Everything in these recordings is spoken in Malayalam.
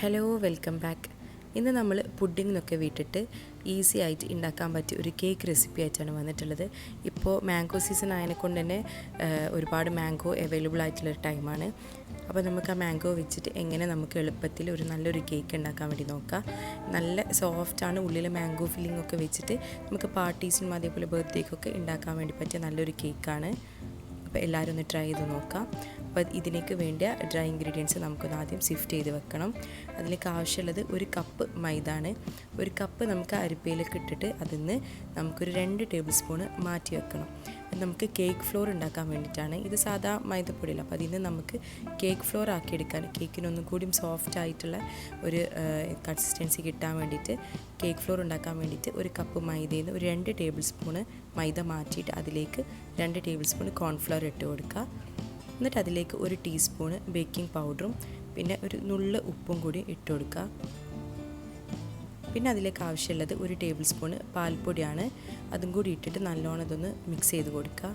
Hello welcome back. ഇന്ന് നമ്മൾ പുഡിങ്ങിനൊക്കെ വിട്ടിട്ട് ഈസി ആയിട്ട് ഉണ്ടാക്കാൻ പറ്റിയ ഒരു കേക്ക് റെസിപ്പി ആയിട്ടാണ് വന്നിട്ടുള്ളത്. ഇപ്പോൾ മാംഗോ സീസൺ ആയതിനെക്കൊണ്ട് തന്നെ ഒരുപാട് മാംഗോ അവൈലബിൾ ആയിട്ടുള്ളൊരു ടൈമാണ്. അപ്പോൾ നമുക്ക് ആ മാംഗോ വെച്ചിട്ട് എങ്ങനെ നമുക്ക് എളുപ്പത്തിൽ ഒരു നല്ലൊരു കേക്ക് ഉണ്ടാക്കാൻ വേണ്ടി നോക്കാം. നല്ല സോഫ്റ്റാണ്, ഉള്ളിൽ മാംഗോ ഫില്ലിംഗ് ഒക്കെ വെച്ചിട്ട് നമുക്ക് പാർട്ടീസിനും അതേപോലെ ബർത്ത്ഡേക്കൊക്കെ ഉണ്ടാക്കാൻ വേണ്ടി പറ്റിയ നല്ലൊരു കേക്കാണ്. അപ്പോൾ എല്ലാവരും ഒന്ന് ട്രൈ ചെയ്ത് നോക്കാം. അപ്പോൾ ഇതിലേക്ക് വേണ്ട ഡ്രൈ ഇൻഗ്രീഡിയൻസ് നമുക്കൊന്ന് ആദ്യം സിഫ്റ്റ് ചെയ്ത് വെക്കണം. അതിലേക്ക് ആവശ്യമുള്ളത് ഒരു കപ്പ് മൈദ ആണ്. ഒരു കപ്പ് നമുക്ക് അരിപ്പയിലേക്ക് ഇട്ടിട്ട് അതിൽ നിന്ന് നമുക്കൊരു 2 ടേബിൾ സ്പൂൺ മാറ്റി വെക്കണം. നമുക്ക് കേക്ക് ഫ്ലോർ ഉണ്ടാക്കാൻ വേണ്ടിയിട്ടാണ്. ഇത് സാധാ മൈദപ്പൊടിയില്ല, അപ്പോൾ അതിൽ നിന്ന് നമുക്ക് കേക്ക് ഫ്ലോർ ആക്കിയെടുക്കാൻ, കേക്കിനൊന്നും കൂടിയും സോഫ്റ്റ് ആയിട്ടുള്ള ഒരു കൺസിസ്റ്റൻസി കിട്ടാൻ വേണ്ടിയിട്ട് കേക്ക് ഫ്ലോർ ഉണ്ടാക്കാൻ വേണ്ടിയിട്ട് ഒരു കപ്പ് മൈദയിൽ നിന്ന് ഒരു 2 ടേബിൾ സ്പൂണ് മൈദ മാറ്റിയിട്ട് അതിലേക്ക് 2 ടേബിൾ സ്പൂൺ കോൺഫ്ലവർ ഇട്ട് കൊടുക്കുക. എന്നിട്ട് അതിലേക്ക് ഒരു ടീസ്പൂണ് ബേക്കിംഗ് പൗഡറും പിന്നെ ഒരു നുള്ള് ഉപ്പും കൂടി ഇട്ട് കൊടുക്കുക. പിന്നെ അതിലേക്ക് ആവശ്യമുള്ളത് ഒരു ടേബിൾ സ്പൂണ് പാൽപ്പൊടിയാണ്. അതും കൂടി ഇട്ടിട്ട് നല്ലോണം ഇതൊന്ന് മിക്സ് ചെയ്ത് കൊടുക്കുക.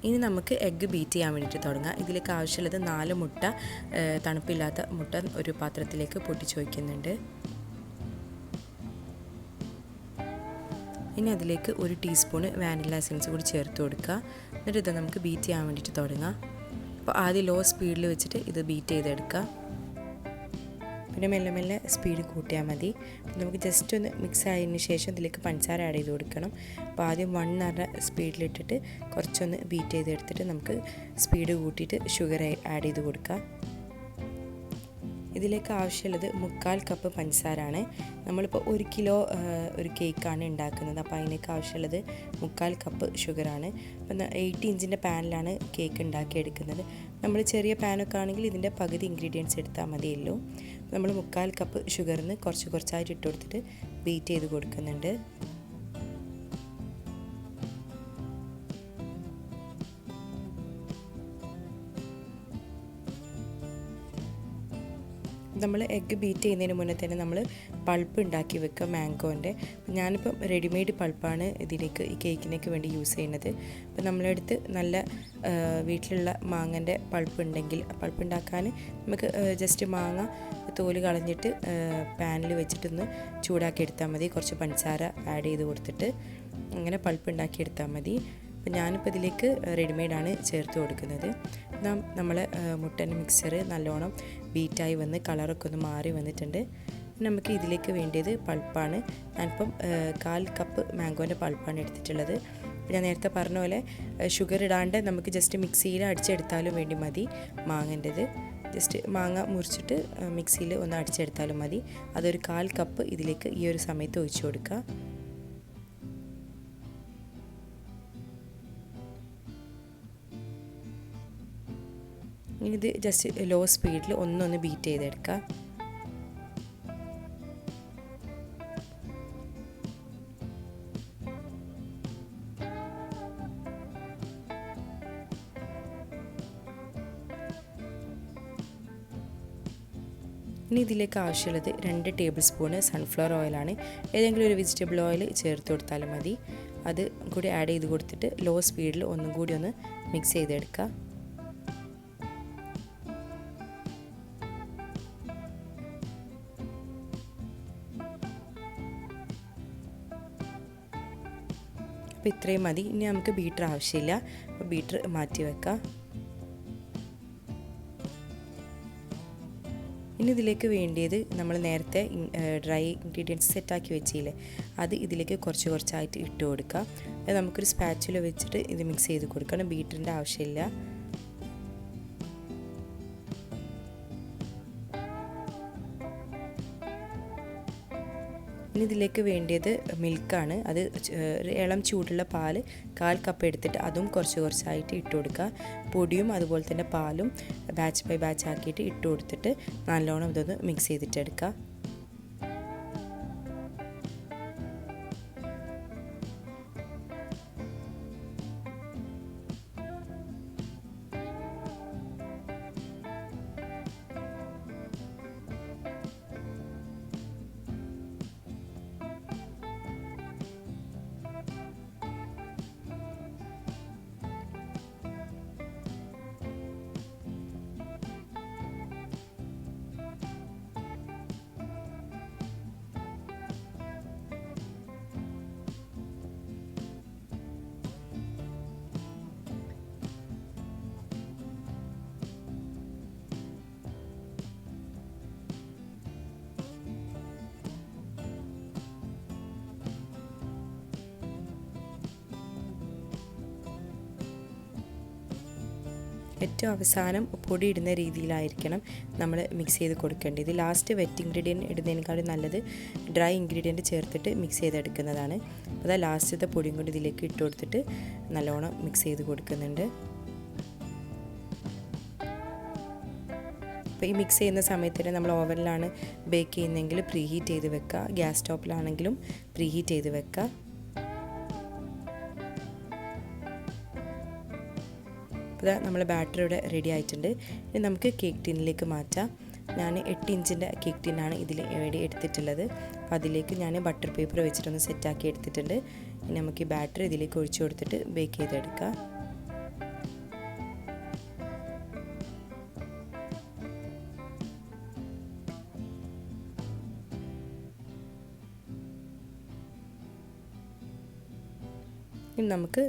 ഇനി നമുക്ക് എഗ്ഗ് ബീറ്റ് ചെയ്യാൻ വേണ്ടിയിട്ട് തുടങ്ങാം. ഇതിലേക്ക് ആവശ്യമുള്ളത് 4 മുട്ട, തണുപ്പില്ലാത്ത മുട്ട ഒരു പാത്രത്തിലേക്ക് പൊട്ടിച്ച് വയ്ക്കുന്നുണ്ട്. ഇനി അതിലേക്ക് ഒരു ടീസ്പൂണ് വാനില എസൻസ് കൂടി ചേർത്ത് കൊടുക്കുക. എന്നിട്ട് ഇത് നമുക്ക് ബീറ്റ് ചെയ്യാൻ വേണ്ടിയിട്ട് തുടങ്ങാം. അപ്പോൾ ആദ്യം ലോ സ്പീഡിൽ വെച്ചിട്ട് ഇത് ബീറ്റ് ചെയ്തെടുക്കുക. പിന്നെ മെല്ലെ മെല്ലെ സ്പീഡ് കൂട്ടിയാൽ മതി. നമുക്ക് ജസ്റ്റ് ഒന്ന് മിക്സ് ആയതിന് ശേഷം ഇതിലേക്ക് പഞ്ചസാര ആഡ് ചെയ്ത് കൊടുക്കണം. അപ്പോൾ ആദ്യം 1 എന്ന് പറഞ്ഞ സ്പീഡിലിട്ടിട്ട് കുറച്ചൊന്ന് ബീറ്റ് ചെയ്തെടുത്തിട്ട് നമുക്ക് സ്പീഡ് കൂട്ടിയിട്ട് ഷുഗർ ആഡ് ചെയ്ത് കൊടുക്കുക. ഇതിലേക്ക് ആവശ്യമുള്ളത് 1/4 കപ്പ് പഞ്ചസാരയാണ്. നമ്മളിപ്പോൾ 1 കിലോ ഒരു കേക്കാണ് ഉണ്ടാക്കുന്നത്, അപ്പോൾ അതിനൊക്കെ ആവശ്യമുള്ളത് 1/4 കപ്പ് ഷുഗറാണ്. അപ്പം 80 ഇഞ്ചിൻ്റെ പാനിലാണ് കേക്ക് ഉണ്ടാക്കിയെടുക്കുന്നത്. നമ്മൾ ചെറിയ പാനൊക്കെ ആണെങ്കിൽ ഇതിൻ്റെ പകുതി ഇൻഗ്രീഡിയൻസ് എടുത്താൽ മതിയല്ലോ. നമ്മൾ 1/4 കപ്പ് ഷുഗറിന് കുറച്ചായിട്ട് ഇട്ട് കൊടുത്തിട്ട് ബീറ്റ് ചെയ്ത് കൊടുക്കുന്നുണ്ട്. നമ്മൾ എഗ്ഗ് ബീറ്റ് ചെയ്യുന്നതിന് മുന്നേ തന്നെ നമ്മൾ പൾപ്പ് ഉണ്ടാക്കി വെക്കുക മാംഗോൻ്റെ. ഞാനിപ്പം റെഡിമെയ്ഡ് പൾപ്പാണ് ഇതിലേക്ക് ഈ കേക്കിനൊക്കെ വേണ്ടി യൂസ് ചെയ്യുന്നത്. അപ്പോൾ നമ്മളടുത്ത് നല്ല വീട്ടിലുള്ള മാങ്ങൻ്റെ പൾപ്പ് ഉണ്ടെങ്കിൽ പൾപ്പ് ഉണ്ടാക്കാൻ നമുക്ക് ജസ്റ്റ് മാങ്ങ തോല് കളഞ്ഞിട്ട് പാനിൽ വെച്ചിട്ടൊന്ന് ചൂടാക്കി എടുത്താൽ മതി. കുറച്ച് പഞ്ചസാര ആഡ് ചെയ്ത് കൊടുത്തിട്ട് അങ്ങനെ പൾപ്പ് ഉണ്ടാക്കിയെടുത്താൽ മതി. അപ്പോൾ ഞാനിപ്പോൾ ഇതിലേക്ക് റെഡിമെയ്ഡാണ് ചേർത്ത് കൊടുക്കുന്നത്. നമ്മൾ മുട്ടൻ്റെ മിക്സർ നല്ലോണം ബീറ്റായി വന്ന് കളറൊക്കെ ഒന്ന് മാറി വന്നിട്ടുണ്ട്. നമുക്ക് ഇതിലേക്ക് വേണ്ടിയത് പൾപ്പാണ്. ഞാനിപ്പം 1/4 കപ്പ് മാംഗോൻ്റെ പൾപ്പാണ് എടുത്തിട്ടുള്ളത്. ഞാൻ നേരത്തെ പറഞ്ഞ പോലെ ഷുഗർ ഇടാണ്ട് നമുക്ക് ജസ്റ്റ് മിക്സിയിൽ അടിച്ചെടുത്താലും വേണ്ടി മതി. മാങ്ങൻ്റെത് ജസ്റ്റ് മാങ്ങ മുറിച്ചിട്ട് മിക്സിയിൽ ഒന്ന് അടിച്ചെടുത്താലും മതി. അതൊരു 1/4 കപ്പ് ഇതിലേക്ക് ഈ ഒരു സമയത്ത് ഒഴിച്ചു കൊടുക്കുക. ഇത് ജസ്റ്റ് ലോ സ്പീഡിൽ ഒന്നൊന്ന് ബീറ്റ് ചെയ്തെടുക്കുക. ഇനി ഇതിലേക്ക് ആവശ്യമുള്ളത് 2 ടേബിൾ സ്പൂണ് സൺഫ്ലവർ ഓയിലാണ്. ഏതെങ്കിലും ഒരു വെജിറ്റബിൾ ഓയിൽ ചേർത്ത് കൊടുത്താലും മതി. അത് കൂടി ആഡ് ചെയ്ത് കൊടുത്തിട്ട് ലോ സ്പീഡിൽ ഒന്നും കൂടി ഒന്ന് മിക്സ് ചെയ്തെടുക്കുക. അപ്പോൾ ഇത്രയും മതി. ഇനി നമുക്ക് ബീറ്റർ ആവശ്യമില്ല, അപ്പോൾ ബീറ്റർ മാറ്റി വെക്കാം. ഇനി ഇതിലേക്ക് വേണ്ടിയത് നമ്മൾ നേരത്തെ ഡ്രൈ ഇൻഗ്രീഡിയൻസ് സെറ്റാക്കി വെച്ചില്ലേ, അത് ഇതിലേക്ക് കുറച്ചായിട്ട് ഇട്ട് കൊടുക്കുക. അത് നമുക്കൊരു സ്പാച്ചുല വെച്ചിട്ട് ഇത് മിക്സ് ചെയ്ത് കൊടുക്കണം. ബീറ്ററിൻ്റെ ആവശ്യമില്ല. ഇനി ഇതിലേക്ക് വേണ്ടിയത് മിൽക്കാണ്. അത് ഇളം ചൂടുള്ള പാല് 1/4 കപ്പ് എടുത്തിട്ട് അതും കുറച്ചായിട്ട് ഇട്ട് കൊടുക്കുക. പൊടിയും അതുപോലെ തന്നെ പാലും ബാച്ച് ബൈ ബാച്ച് ആക്കിയിട്ട് ഇട്ട് കൊടുത്തിട്ട് നല്ലോണം ഇതൊന്ന് മിക്സ് ചെയ്തിട്ടെടുക്കുക. ഏറ്റവും അവസാനം പൊടി ഇടുന്ന രീതിയിലായിരിക്കണം നമ്മൾ മിക്സ് ചെയ്ത് കൊടുക്കേണ്ടത്. ഇത് ലാസ്റ്റ് വെറ്റ് ഇൻഗ്രീഡിയൻറ്റ് ഇടുന്നതിനേക്കാളും നല്ലത് ഡ്രൈ ഇൻഗ്രീഡിയൻറ്റ് ചേർത്തിട്ട് മിക്സ് ചെയ്തെടുക്കുന്നതാണ്. അപ്പോൾ അത് ലാസ്റ്റത്തെ പൊടിയും കൊണ്ട് ഇതിലേക്ക് ഇട്ട് കൊടുത്തിട്ട് നല്ലോണം മിക്സ് ചെയ്ത് കൊടുക്കുന്നുണ്ട്. അപ്പോൾ ഈ മിക്സ് ചെയ്യുന്ന സമയത്ത് തന്നെ നമ്മൾ ഓവനിലാണ് ബേക്ക് ചെയ്യുന്നതെങ്കിൽ പ്രീ ഹീറ്റ് ചെയ്ത് വെക്കുക, ഗ്യാസ് സ്റ്റോപ്പിലാണെങ്കിലും പ്രീ ഹീറ്റ് ചെയ്ത് വെക്കുക. അപ്പോൾ നമ്മൾ ബാറ്റർ ഇവിടെ റെഡി ആയിട്ടുണ്ട്. ഇനി നമുക്ക് കേക്ക് ടിന്നിലേക്ക് മാറ്റാം. ഞാൻ 8 ഇഞ്ചിൻ്റെ കേക്ക് ടിന്നാണ് ഇതിൽ വേണ്ടി എടുത്തിട്ടുള്ളത്. അപ്പോൾ അതിലേക്ക് ഞാൻ ബട്ടർ പേപ്പർ വെച്ചിട്ടൊന്ന് സെറ്റാക്കി എടുത്തിട്ടുണ്ട്. ഇനി നമുക്ക് ഈ ബാറ്റർ ഇതിലേക്ക് ഒഴിച്ചു കൊടുത്തിട്ട് ബേക്ക് ചെയ്തെടുക്കാം. ഇനി നമുക്ക്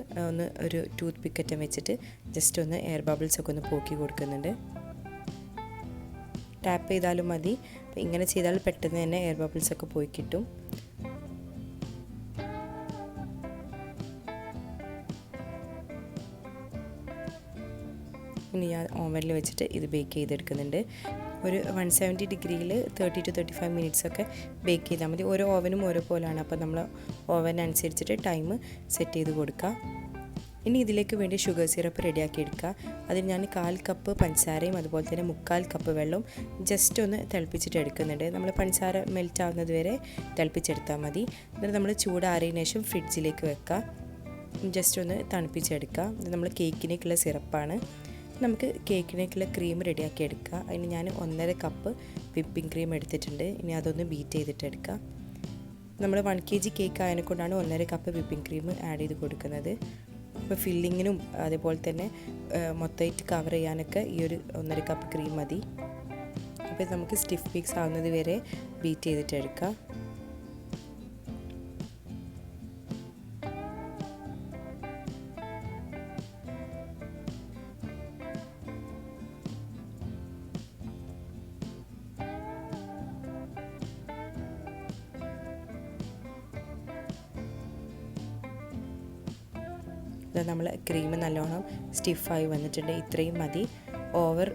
ഒരു ടൂത്ത് പിക്കറ്റം വെച്ചിട്ട് ജസ്റ്റ് ഒന്ന് എയർ ബബിൾസൊക്കെ ഒന്ന് പോക്കി കൊടുക്കുന്നുണ്ട്. ടാപ്പ് ചെയ്താലും മതി. അപ്പോൾ ഇങ്ങനെ ചെയ്താൽ പെട്ടെന്ന് തന്നെ എയർ ബബിൾസൊക്കെ പോയി കിട്ടും. ഇനി ഞാൻ ഓവനിൽ വെച്ചിട്ട് ഇത് ബേക്ക് ചെയ്തെടുക്കുന്നുണ്ട്. ഒരു 170 ഡിഗ്രിയിൽ 30 to 35 മിനിറ്റ്സൊക്കെ ബേക്ക് ചെയ്താൽ മതി. ഓരോ ഓവനും ഓരോ പോലെയാണ്. അപ്പോൾ നമ്മൾ ഓവനനുസരിച്ചിട്ട് ടൈം സെറ്റ് ചെയ്ത് കൊടുക്കുക. ഇനി ഇതിലേക്ക് വേണ്ടി ഷുഗർ സിറപ്പ് റെഡിയാക്കി എടുക്കുക. അതിന് ഞാൻ 1/4 കപ്പ് പഞ്ചസാരയും അതുപോലെ തന്നെ 1/4 കപ്പ് വെള്ളവും ജസ്റ്റ് ഒന്ന് തിളപ്പിച്ചിട്ട് എടുക്കുന്നുണ്ട്. നമ്മൾ പഞ്ചസാര മെൽറ്റ് ആവുന്നത് വരെ തിളപ്പിച്ചെടുത്താൽ മതി. എന്നിട്ട് നമ്മൾ ചൂടാറിയതിനു ശേഷം ഫ്രിഡ്ജിലേക്ക് വെക്കുക. ജസ്റ്റ് ഒന്ന് തണുപ്പിച്ചെടുക്കുക. ഇത് നമ്മൾ കേക്കിനേക്കുള്ള സിറപ്പാണ്. നമുക്ക് കേക്കിനേക്കുള്ള ക്രീം റെഡിയാക്കി എടുക്കുക. അതിന് ഞാൻ 1.5 കപ്പ് വിപ്പിംഗ് ക്രീം എടുത്തിട്ടുണ്ട്. ഇനി അതൊന്ന് ബീറ്റ് ചെയ്തിട്ട് എടുക്കുക. നമ്മൾ 1 kg കേക്ക് ആയതിനെക്കൊണ്ടാണ് 1.5 കപ്പ് വിപ്പിംഗ് ക്രീം ആഡ് ചെയ്ത് കൊടുക്കുന്നത്. അപ്പോൾ ഫില്ലിങ്ങിനും അതേപോലെ തന്നെ മൊത്തമായിട്ട് കവർ ചെയ്യാനൊക്കെ ഈ ഒരു 1.5 കപ്പ് ക്രീം മതി. അപ്പോൾ നമുക്ക് സ്റ്റിഫ് പീക്സ് ആവുന്നത് വരെ ബീറ്റ് ചെയ്തിട്ട് എടുക്കുക. നമ്മൾ ക്രീം നല്ലോണം സ്റ്റിഫായി വന്നിട്ടുണ്ട്. ഇത്രയും മതി, ഓവർ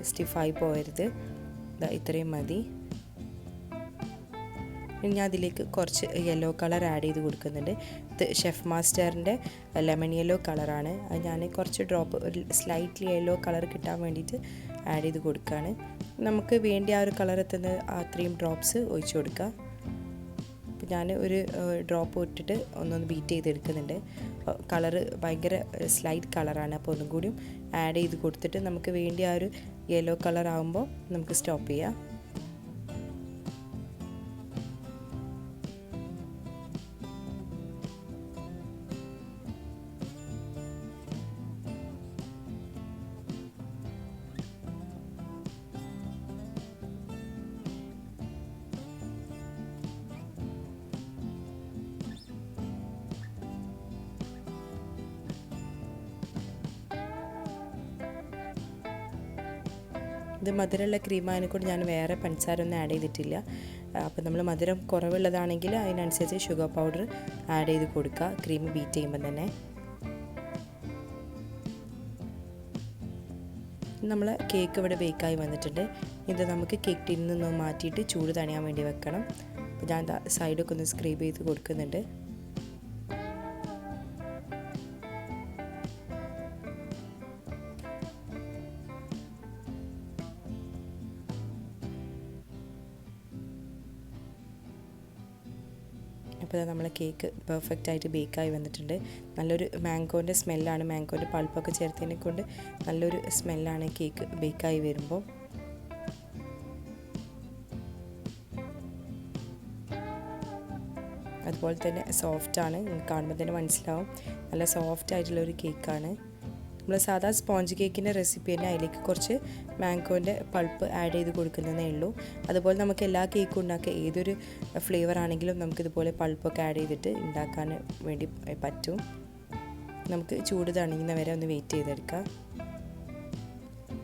സ്റ്റിഫായി പോകരുത്. ഇത്രയും മതി. ഇനി ഞാൻ അതിലേക്ക് കുറച്ച് യെല്ലോ കളർ ആഡ് ചെയ്ത് കൊടുക്കുന്നുണ്ട്. ഇത് ഷെഫ് മാസ്റ്ററിൻ്റെ ലെമൺ യെല്ലോ കളറാണ്. അത് ഞാൻ കുറച്ച് ഡ്രോപ്പ് ഒരു സ്ലൈറ്റ്ലി യെല്ലോ കളർ കിട്ടാൻ വേണ്ടിയിട്ട് ആഡ് ചെയ്ത് കൊടുക്കുകയാണ്. നമുക്ക് വേണ്ടി ആ ഒരു കളർ എത്തുന്ന അത്രയും ഡ്രോപ്സ് ഒഴിച്ചു കൊടുക്കുക. അപ്പോൾ ഞാൻ ഒരു ഡ്രോപ്പ് ഇട്ടിട്ട് ഒന്നൊന്ന് ബീറ്റ് ചെയ്തെടുക്കുന്നുണ്ട്. കളറ് ഭയങ്കര സ്ലൈറ്റ് കളറാണ്. അപ്പോൾ ഒന്നും കൂടിയും ആഡ് ചെയ്ത് കൊടുത്തിട്ട് നമുക്ക് വേണ്ടി ആ ഒരു യെല്ലോ കളർ ആകുമ്പോൾ നമുക്ക് സ്റ്റോപ്പ് ചെയ്യാം. ഇത് മധുരമുള്ള ക്രീമായതിനെക്കൊണ്ട് ഞാൻ വേറെ പഞ്ചസാര ഒന്നും ആഡ് ചെയ്തിട്ടില്ല. അപ്പോൾ നമ്മൾ മധുരം കുറവുള്ളതാണെങ്കിൽ അതിനനുസരിച്ച് ഷുഗർ പൗഡർ ആഡ് ചെയ്ത് കൊടുക്കുക ക്രീം ബീറ്റ് ചെയ്യുമ്പോൾ തന്നെ. നമ്മൾ കേക്ക് ഇവിടെ ബേക്കായി വന്നിട്ടുണ്ട്. ഇത് നമുക്ക് കേക്ക് ടിന്നിൽ നിന്ന് മാറ്റിയിട്ട് ചൂട് തണിയാൻ വേണ്ടി വെക്കണം. അപ്പോൾ ഞാൻ സൈഡൊക്കെ ഒന്ന് സ്ക്രൈബ് ചെയ്ത് കൊടുക്കുന്നുണ്ട്. അപ്പോൾ നമ്മളെ കേക്ക് പെർഫെക്റ്റ് ആയിട്ട് ബേക്കായി വന്നിട്ടുണ്ട്. നല്ലൊരു മാംഗോൻ്റെ സ്മെല്ലാണ്, മാംഗോൻ്റെ പൾപ്പൊക്കെ ചേർത്തതിനെ കൊണ്ട് നല്ലൊരു സ്മെല്ലാണ് കേക്ക് ബേക്കായി വരുമ്പോൾ. അതുപോലെ തന്നെ സോഫ്റ്റാണ്, കാണുമ്പോൾ തന്നെ മനസ്സിലാവും നല്ല സോഫ്റ്റ് ആയിട്ടുള്ളൊരു കേക്കാണ്. നമ്മൾ സാധാ സ്പോഞ്ച് കേക്കിൻ്റെ റെസിപ്പി തന്നെ അതിലേക്ക് കുറച്ച് മാംഗോൻ്റെ പൾപ്പ് ആഡ് ചെയ്ത് കൊടുക്കുന്നതേ ഉള്ളൂ. അതുപോലെ നമുക്ക് എല്ലാ കേക്കും ഉണ്ടാക്കുക, ഏതൊരു ഫ്ലേവർ ആണെങ്കിലും നമുക്കിതുപോലെ പൾപ്പൊക്കെ ആഡ് ചെയ്തിട്ട് ഉണ്ടാക്കാൻ വേണ്ടി പറ്റും. നമുക്ക് ചൂട് തണിയുന്ന വരെ ഒന്ന് വെയിറ്റ് ചെയ്തെടുക്കാം.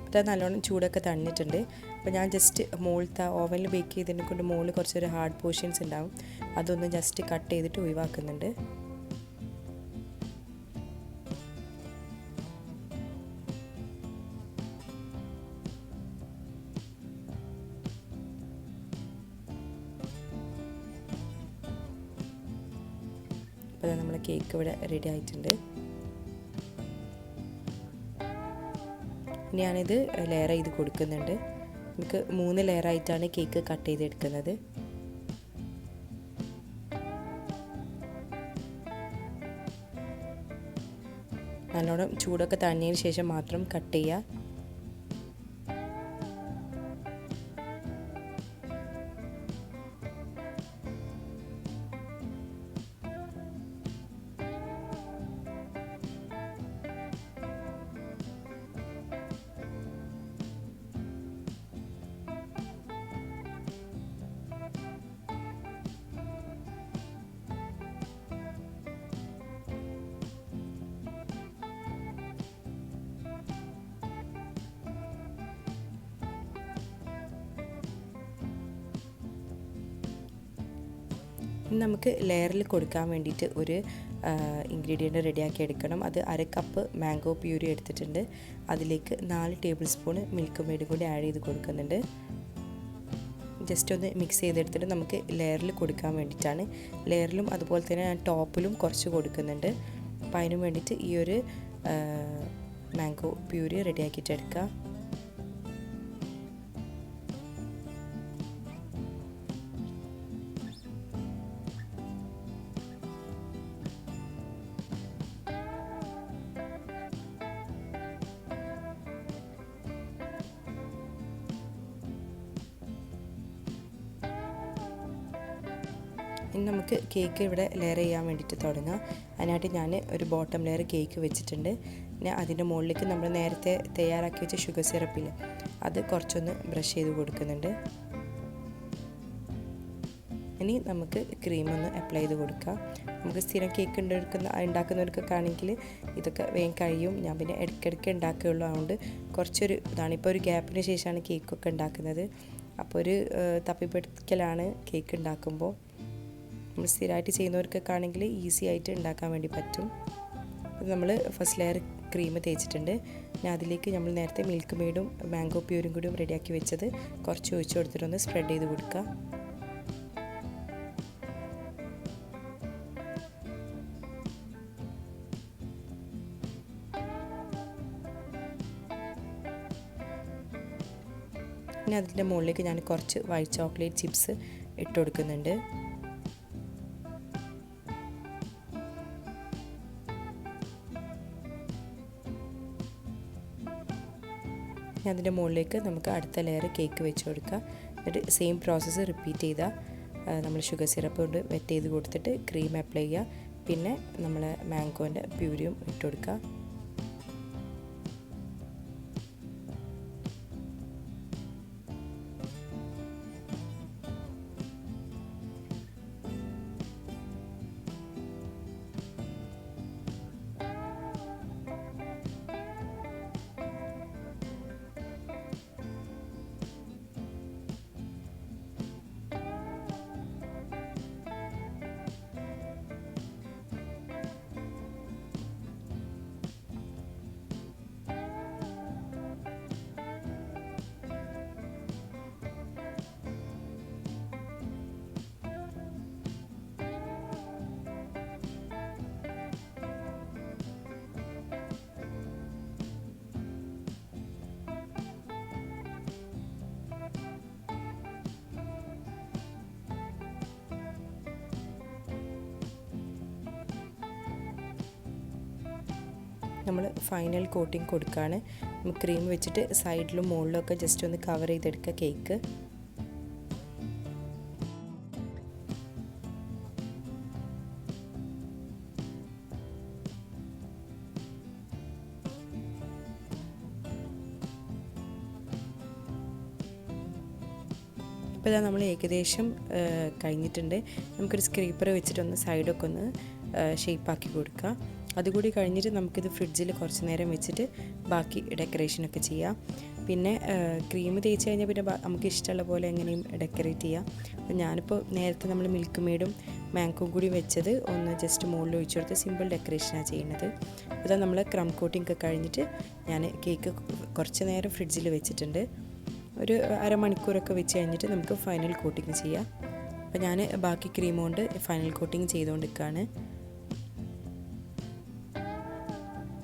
അപ്പോൾ നല്ലോണം ചൂടൊക്കെ തണിഞ്ഞിട്ടുണ്ട്. അപ്പോൾ ഞാൻ ജസ്റ്റ് മുകളിലത്തെ ഓവനിൽ ബേക്ക് ചെയ്തതിനെ കൊണ്ട് മുകളിൽ കുറച്ചൊരു ഹാർഡ് പോർഷൻസ് ഉണ്ടാവും, അതൊന്ന് ജസ്റ്റ് കട്ട് ചെയ്തിട്ട് ഒഴിവാക്കുന്നുണ്ട്. അപ്പോൾ നമ്മളെ കേക്ക് ഇവിടെ റെഡി ആയിട്ടുണ്ട്. ഞാനിത് ലെയർ ചെയ്ത് കൊടുക്കുന്നുണ്ട്. നമുക്ക് 3 ലെയറായിട്ടാണ് കേക്ക് കട്ട് ചെയ്തെടുക്കുന്നത്. നല്ലോണം ചൂടൊക്കെ തണിഞ്ഞതിന് ശേഷം മാത്രം കട്ട് ചെയ്യുക. ഇനി നമുക്ക് ലെയറിൽ കൊടുക്കാൻ വേണ്ടിയിട്ട് ഒരു ഇൻഗ്രീഡിയൻറ്റ് റെഡിയാക്കി എടുക്കണം. അത് 1/2 കപ്പ് മാംഗോ പ്യൂരി എടുത്തിട്ടുണ്ട്. അതിലേക്ക് 4 ടേബിൾ സ്പൂൺ മിൽക്ക് മെയ്ഡും കൂടി ആഡ് ചെയ്ത് കൊടുക്കുന്നുണ്ട്. ജസ്റ്റ് ഒന്ന് മിക്സ് ചെയ്തെടുത്തിട്ട് നമുക്ക് ലെയറിൽ കൊടുക്കാൻ വേണ്ടിയിട്ടാണ്. ലെയറിലും അതുപോലെ തന്നെ ഞാൻ ടോപ്പിലും കുറച്ച് കൊടുക്കുന്നുണ്ട്. അപ്പോൾ അതിന് വേണ്ടിയിട്ട് ഈ ഒരു മാംഗോ പ്യൂരി റെഡിയാക്കിയിട്ട് എടുക്കുക. ഇനി നമുക്ക് കേക്ക് ഇവിടെ ലെയർ ചെയ്യാൻ വേണ്ടിയിട്ട് തുടങ്ങാം. അതിനായിട്ട് ഞാൻ ഒരു ബോട്ടം ലെയർ കേക്ക് വെച്ചിട്ടുണ്ട്. പിന്നെ അതിൻ്റെ മുകളിലേക്ക് നമ്മൾ നേരത്തെ തയ്യാറാക്കി വെച്ച ഷുഗർ സിറപ്പില്ലേ, അത് കുറച്ചൊന്ന് ബ്രഷ് ചെയ്ത് കൊടുക്കുന്നുണ്ട്. ഇനി നമുക്ക് ക്രീമൊന്ന് അപ്ലൈ ചെയ്ത് കൊടുക്കാം. നമുക്ക് സ്ഥിരം കേക്ക് ഉണ്ടാക്കുന്നവർക്കൊക്കെ ആണെങ്കിൽ ഇതൊക്കെ വേഗം കഴിയും. ഞാൻ പിന്നെ ഇടയ്ക്കിടയ്ക്ക് ഉണ്ടാക്കുകയുള്ളൂ. അതുകൊണ്ട് കുറച്ചൊരു ഇതാണ്. ഇപ്പോൾ ഒരു ഗ്യാപ്പിന് ശേഷമാണ് കേക്കൊക്കെ ഉണ്ടാക്കുന്നത്. അപ്പോൾ ഒരു തപ്പിപ്പിടിക്കലാണ് കേക്ക് ഉണ്ടാക്കുമ്പോൾ. നമ്മൾ സ്ഥിരമായിട്ട് ചെയ്യുന്നവർക്കൊക്കെ ആണെങ്കിൽ ഈസി ആയിട്ട് ഉണ്ടാക്കാൻ വേണ്ടി പറ്റും. അത് നമ്മൾ ഫസ്റ്റ് ലെയർ ക്രീം തേച്ചിട്ടുണ്ട്. പിന്നെ അതിലേക്ക് നമ്മൾ നേരത്തെ മിൽക്ക് മെയ്ഡും മാംഗോ പ്യൂരും കൂടിയും റെഡിയാക്കി വെച്ചത് കുറച്ച് ഒഴിച്ച് കൊടുത്തിട്ടൊന്ന് സ്പ്രെഡ് ചെയ്ത് കൊടുക്കുക. പിന്നെ അതിൻ്റെ മുകളിലേക്ക് ഞാൻ കുറച്ച് വൈറ്റ് ചോക്ലേറ്റ് ചിപ്സ് ഇട്ട് കൊടുക്കുന്നുണ്ട്. അതിൻ്റെ മുകളിലേക്ക് നമുക്ക് അടുത്ത ലെയർ കേക്ക് വെച്ച് കൊടുക്കുക. എന്നിട്ട് സെയിം പ്രോസസ്സ് റിപ്പീറ്റ് ചെയ്താൽ നമ്മൾ ഷുഗർ സിറപ്പ് കൊണ്ട് വെറ്റ് ചെയ്ത് കൊടുത്തിട്ട് ക്രീം അപ്ലൈ ചെയ്യുക. പിന്നെ നമ്മൾ മാംഗോൻ്റെ പ്യൂരിയും ഇട്ട് കൊടുക്കുക. നമ്മൾ ഫൈനൽ കോട്ടിങ് കൊടുക്കുകയാണ്. ക്രീം വെച്ചിട്ട് സൈഡിലും മുകളിലും ഒക്കെ ജസ്റ്റ് ഒന്ന് കവർ ചെയ്തെടുക്കുക കേക്ക്. ഇപ്പോൾ ഇതാ നമ്മൾ ഏകദേശം കഴിഞ്ഞിട്ടുണ്ട്. നമുക്കൊരു സ്ക്രീപ്പർ വെച്ചിട്ടൊന്ന് സൈഡൊക്കെ ഒന്ന് ഷേപ്പാക്കി കൊടുക്കുക. അതുകൂടി കഴിഞ്ഞിട്ട് നമുക്കിത് ഫ്രിഡ്ജിൽ കുറച്ച് നേരം വെച്ചിട്ട് ബാക്കി ഡെക്കറേഷനൊക്കെ ചെയ്യാം. പിന്നെ ക്രീം തേച്ച് കഴിഞ്ഞാൽ പിന്നെ നമുക്ക് ഇഷ്ടമുള്ള പോലെ എങ്ങനെയും ഡെക്കറേറ്റ് ചെയ്യാം. അപ്പോൾ ഞാനിപ്പോൾ നേരത്തെ നമ്മൾ മിൽക്ക് മെയ്ഡും മാംഗോയും കൂടി വെച്ചത് ഒന്ന് ജസ്റ്റ് മുകളിൽ ഒഴിച്ചു കൊടുത്ത് സിമ്പിൾ ഡെക്കറേഷനാണ് ചെയ്യുന്നത്. അപ്പോൾ നമ്മൾ ക്രം കോട്ടിംഗ് ഒക്കെ കഴിഞ്ഞിട്ട് ഞാൻ കേക്ക് കുറച്ച് നേരം ഫ്രിഡ്ജിൽ വെച്ചിട്ടുണ്ട്. ഒരു അരമണിക്കൂറൊക്കെ വെച്ച് കഴിഞ്ഞിട്ട് നമുക്ക് ഫൈനൽ കോട്ടിങ് ചെയ്യാം. അപ്പോൾ ഞാൻ ബാക്കി ക്രീം കൊണ്ട് ഫൈനൽ കോട്ടിങ് ചെയ്തുകൊണ്ടിരിക്കുകയാണ്.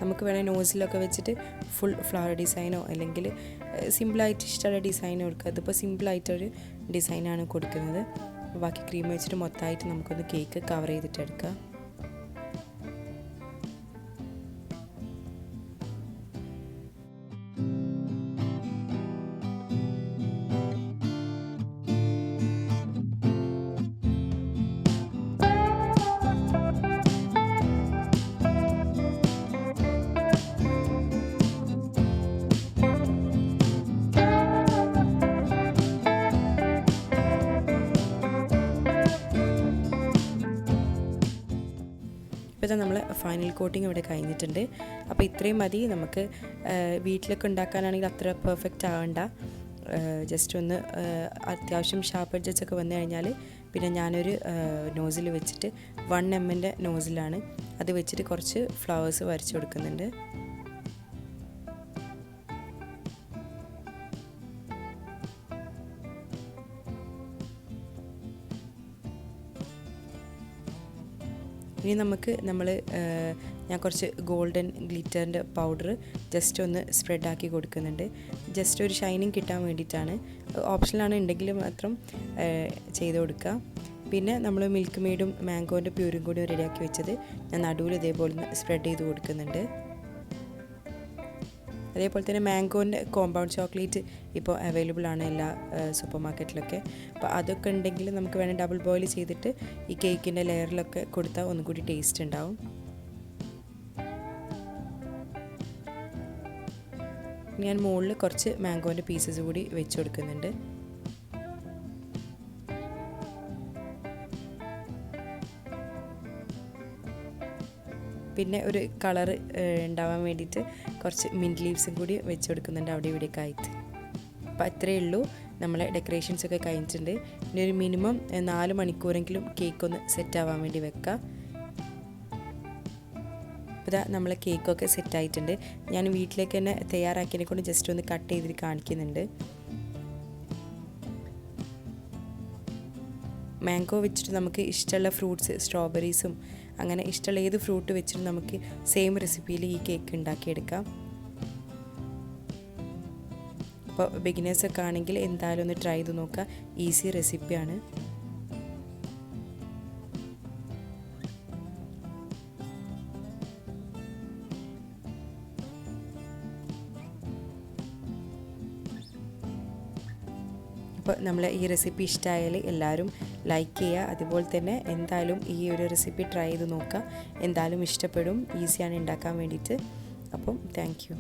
നമുക്ക് വേണേൽ നോസിലൊക്കെ വെച്ചിട്ട് ഫുൾ ഫ്ലവർ ഡിസൈനോ അല്ലെങ്കിൽ സിമ്പിളായിട്ട് ഇഷ്ടമുള്ള ഡിസൈനോ കൊടുക്കുക. അതിപ്പോൾ സിമ്പിളായിട്ടൊരു ഡിസൈനാണ് കൊടുക്കുന്നത്. ബാക്കി ക്രീം വെച്ചിട്ട് മൊത്തമായിട്ട് നമുക്കൊന്ന് കേക്ക് കവർ ചെയ്തിട്ടെടുക്കാം. ഇപ്പോൾ നമ്മൾ ഫൈനൽ കോട്ടിങ് ഇവിടെ കഴിഞ്ഞിട്ടുണ്ട്. അപ്പോൾ ഇത്രയും മതി. നമുക്ക് വീട്ടിലൊക്കെ ഉണ്ടാക്കാനാണെങ്കിൽ അത്ര പെർഫെക്റ്റ് ആവണ്ട. ജസ്റ്റ് ഒന്ന് അത്യാവശ്യം ഷാർപ്പ് എഡ്ജസ് ഒക്കെ വന്നു കഴിഞ്ഞാൽ പിന്നെ ഞാനൊരു നോസിൽ വെച്ചിട്ട് 1 mm നോസിലാണ് അത് വെച്ചിട്ട് കുറച്ച് ഫ്ലവേഴ്സ് വരച്ചു കൊടുക്കുന്നുണ്ട്. ഇനി നമുക്ക് ഞാൻ കുറച്ച് ഗോൾഡൻ ഗ്ലിറ്ററിൻ്റെ പൗഡർ ജസ്റ്റ് ഒന്ന് സ്പ്രെഡാക്കി കൊടുക്കുന്നുണ്ട്. ജസ്റ്റ് ഒരു ഷൈനിങ് കിട്ടാൻ വേണ്ടിയിട്ടാണ്. ഓപ്ഷനിലാണ് ഉണ്ടെങ്കിൽ മാത്രം ചെയ്ത് കൊടുക്കുക. പിന്നെ നമ്മൾ മിൽക്ക് മെയ്ഡും മാംഗോൻ്റെ പ്യൂരും കൂടി റെഡിയാക്കി വെച്ചത് ഞാൻ നടുവിൽ ഇതേപോലെ സ്പ്രെഡ് ചെയ്ത് കൊടുക്കുന്നുണ്ട്. അതേപോലെ തന്നെ മാംഗോൻ്റെ കോമ്പൗണ്ട് ചോക്ലേറ്റ് ഇപ്പോൾ അവൈലബിൾ ആണ് എല്ലാ സൂപ്പർ മാർക്കറ്റിലൊക്കെ. അപ്പോൾ അതൊക്കെ ഉണ്ടെങ്കിൽ നമുക്ക് വേണേൽ ഡബിൾ ബോയിൽ ചെയ്തിട്ട് ഈ കേക്കിൻ്റെ ലെയറിലൊക്കെ കൊടുത്താൽ ഒന്നും കൂടി ടേസ്റ്റ് ഉണ്ടാവും. ഞാൻ മുകളിൽ കുറച്ച് മാംഗോൻ്റെ പീസസ് കൂടി വെച്ച് കൊടുക്കുന്നുണ്ട്. പിന്നെ ഒരു കളർ ഉണ്ടാവാൻ വേണ്ടിയിട്ട് കുറച്ച് മിൻറ്റ് ലീവ്സും കൂടി വെച്ച് കൊടുക്കുന്നുണ്ട് അവിടെ ഇവിടെയൊക്കെ ആയിട്ട്. അപ്പോൾ അത്രയേ ഉള്ളൂ. നമ്മളെ ഡെക്കറേഷൻസൊക്കെ കഴിഞ്ഞിട്ടുണ്ട്. ഇനി ഒരു മിനിമം 4 മണിക്കൂറെങ്കിലും കേക്ക് ഒന്ന് സെറ്റ് ആവാൻ വേണ്ടി വെക്കാം. അപ്പോൾ ഇതാ നമ്മളെ കേക്കൊക്കെ സെറ്റായിട്ടുണ്ട്. ഞാൻ വീട്ടിലേക്ക് തന്നെ തയ്യാറാക്കിയതിനെ കൊണ്ട് ജസ്റ്റ് ഒന്ന് കട്ട് ചെയ്തിട്ട് കാണിക്കുന്നുണ്ട്. മാംഗോ വെച്ചിട്ട് നമുക്ക് ഇഷ്ടമുള്ള ഫ്രൂട്ട്സ് സ്ട്രോബെറീസും അങ്ങനെ ഇഷ്ടമുള്ള ഏത് ഫ്രൂട്ട് വെച്ചിട്ട് നമുക്ക് സെയിം റെസിപ്പിയിൽ ഈ കേക്ക് ഉണ്ടാക്കിയെടുക്കാം. അപ്പോൾ ബിഗിനേഴ്സൊക്കെ ആണെങ്കിൽ എന്തായാലും ഒന്ന് ട്രൈ ചെയ്ത് നോക്കുക. ഈസി റെസിപ്പിയാണ്. അപ്പോൾ നമ്മൾ ഈ റെസിപ്പി ഇഷ്ടമായാൽ എല്ലാവരും ലൈക്ക് ചെയ്യുക. അതുപോലെ തന്നെ എന്തായാലും ഈ ഒരു റെസിപ്പി ട്രൈ ചെയ്ത് നോക്കുക. എന്തായാലും ഇഷ്ടപ്പെടും. ഈസിയാണ് ഉണ്ടാക്കാൻ വേണ്ടിയിട്ട്. അപ്പം താങ്ക് യു.